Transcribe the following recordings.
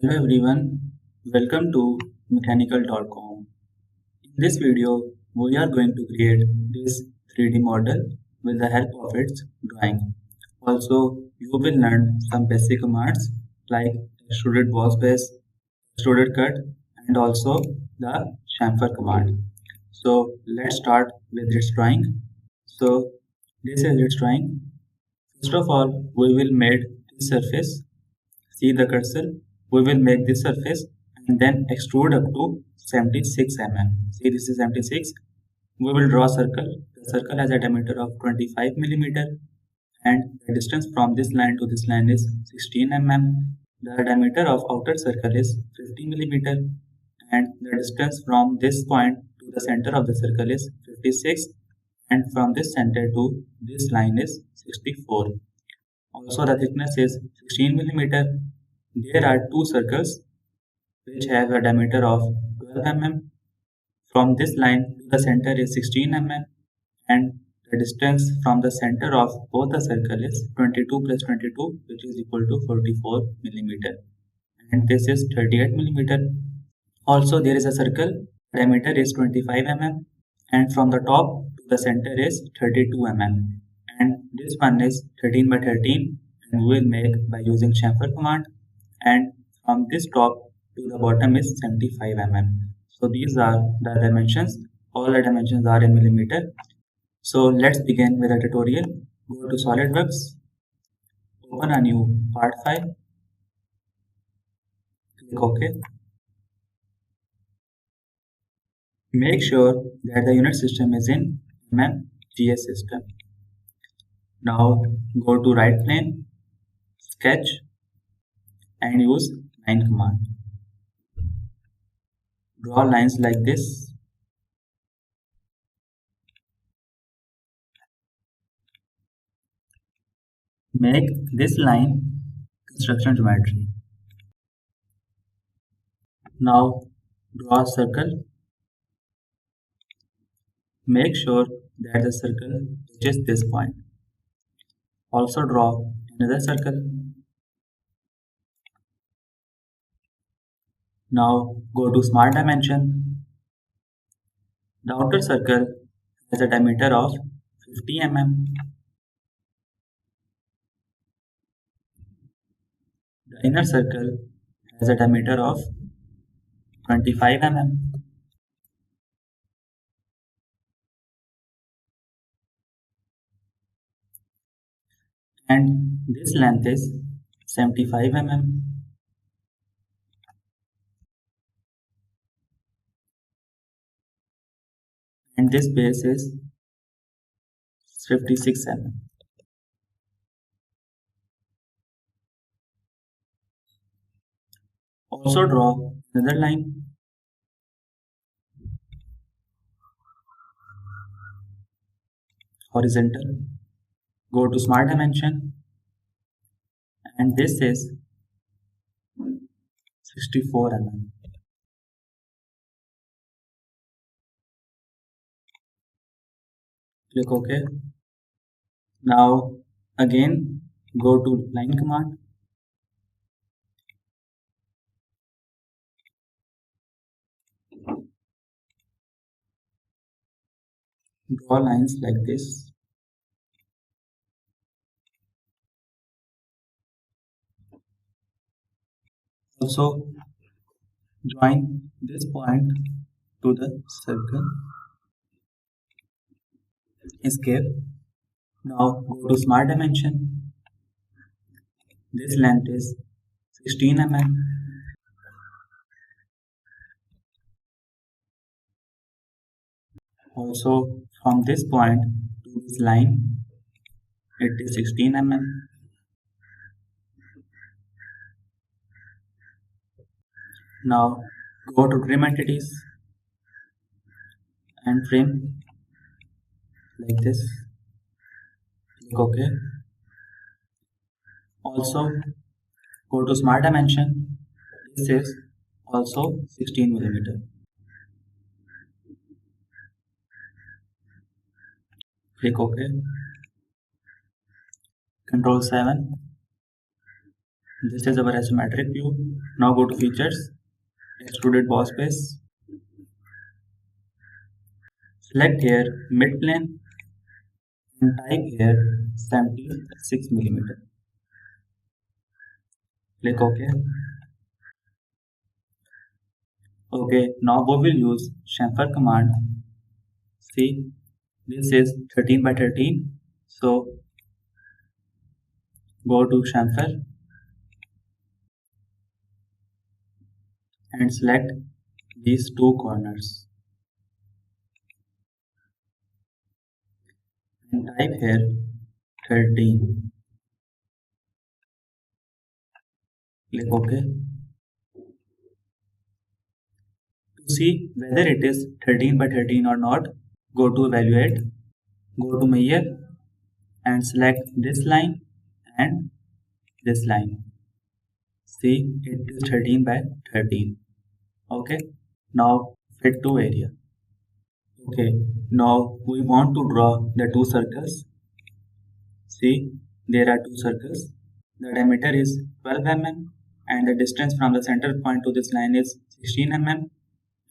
Hello everyone, welcome to mechanical.com. In this video, we are going to create this 3D model with the help of its drawing. Also, you will learn some basic commands like extruded boss base, extruded cut, and also the chamfer command. So let's start with its drawing. So this is its drawing. First of all, we will make this surface. See the cursor. We will make this surface and then extrude up to 76 mm. See, this is 76. We will draw a circle. The circle has a diameter of 25 millimeter and the distance from this line to this line is 16 mm. The diameter of outer circle is 50 millimeter and the distance from this point to the center of the circle is 56 and from this center to this line is 64. Also, the thickness is 16 millimeter. There are two circles which have a diameter of 12 mm. From this line to the center is 16 mm and the distance from the center of both the circle is 22 plus 22 which is equal to 44 millimeter and this is 38 millimeter. Also, there is a circle, diameter is 25 mm and from the top to the center is 32 mm and this one is 13 by 13 and we will make by using chamfer command and from this top to the bottom is 75 mm. So these are the dimensions. All the dimensions are in millimeter. So let's begin with a tutorial. Go to SolidWorks, open a new part file, click OK. Make sure that the unit system is in GS system. Now go to right plane, sketch and use line command. Draw lines like this. Make this line construction geometry. Now draw a circle. Make sure that the circle reaches this point. Also draw another circle. Now go to smart dimension. The outer circle has a diameter of 50 mm. The inner circle has a diameter of 25 mm. And this length is 75 mm. And this base is 56 mm. Also draw another line. Horizontal. Go to smart dimension and this is 64 mm. Click OK. Now again go to line command. Draw lines like this. Also join this point to the circle. Escape. Now go to smart dimension. This length is 16 mm. Also from this point to this line it is 16 mm. Now go to trim entities and trim like this. Click OK. Also go to smart dimension. This is also 16 millimeter. Click OK. Control 7. This is our isometric view. Now go to features, extruded boss base. Select here mid plane and type here 76 millimeter. Click OK. Okay, now we will use chamfer command. See, this is 13 by 13. So go to chamfer and select these two corners and type here 13. Click OK. To see whether it is 13 by 13 or not, go to evaluate, go to measure and select this line and this line. See, it is 13 by 13. Okay, now fit to area. Okay, now we want to draw the two circles. See, there are two circles. The diameter is 12 mm and the distance from the center point to this line is 16 mm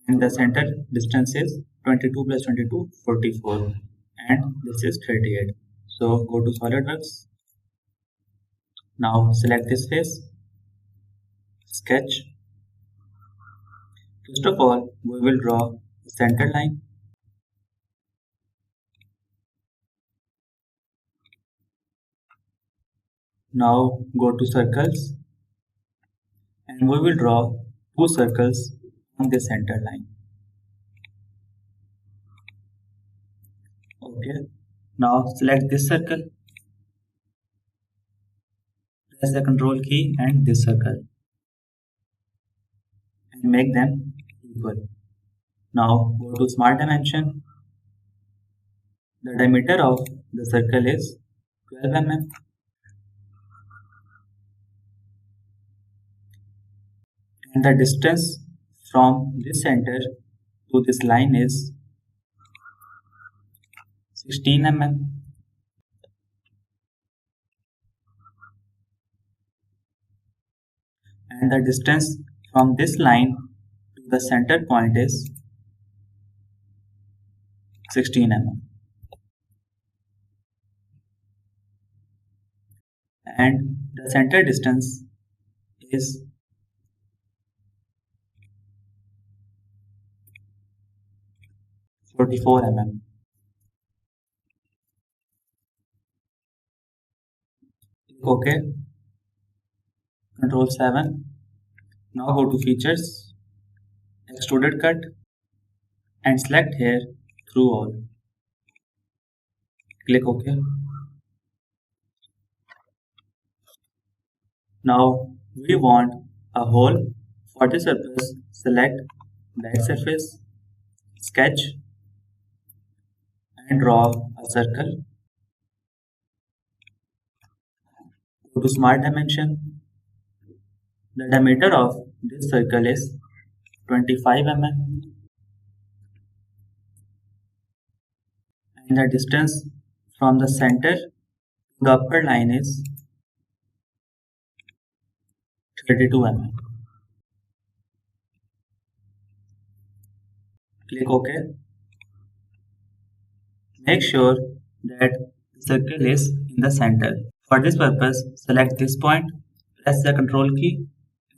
and the center distance is 22 plus 22, 44 and this is 38. So go to SolidWorks. Now select this face, sketch. First of all, we will draw the center line. Now go to circles and we will draw two circles on the center line. Okay, now select this circle, press the control key and this circle and make them equal. Now go to smart dimension. The diameter of the circle is 12 mm and the distance from this center to this line is 16 mm and the distance from this line to the center point is 16 mm and the center distance is 44 mm. OK. Control 7. Now go to features, extruded cut and select here through all. Click OK. Now we want a hole. For this purpose, select back surface, sketch and draw a circle. Go to smart dimension. The diameter of this circle is 25 mm and the distance from the center to the upper line is 32 mm. Click OK. Make sure that the circle is in the center. For this purpose, select this point, press the control key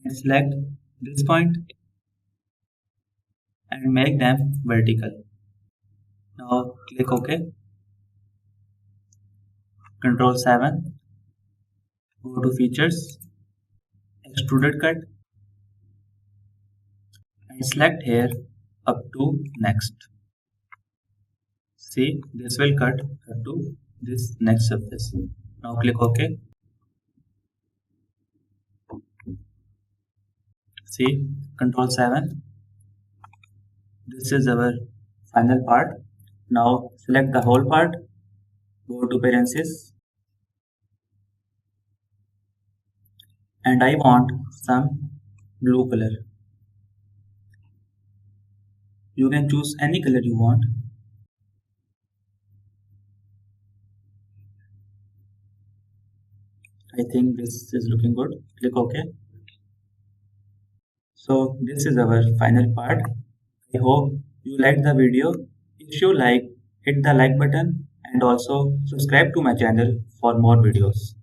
and select this point and make them vertical. Now click OK. Control 7. Go to features, extruded cut and select here up to next. See, this will cut up to this next surface. Now click OK. See, Control 7. This is our final part. Now select the whole part. Go to parentheses. And I want some blue color. You can choose any color you want. I think this is looking good. Click OK. So this is our final part. I hope you liked the video. If you like, hit the like button and also subscribe to my channel for more videos.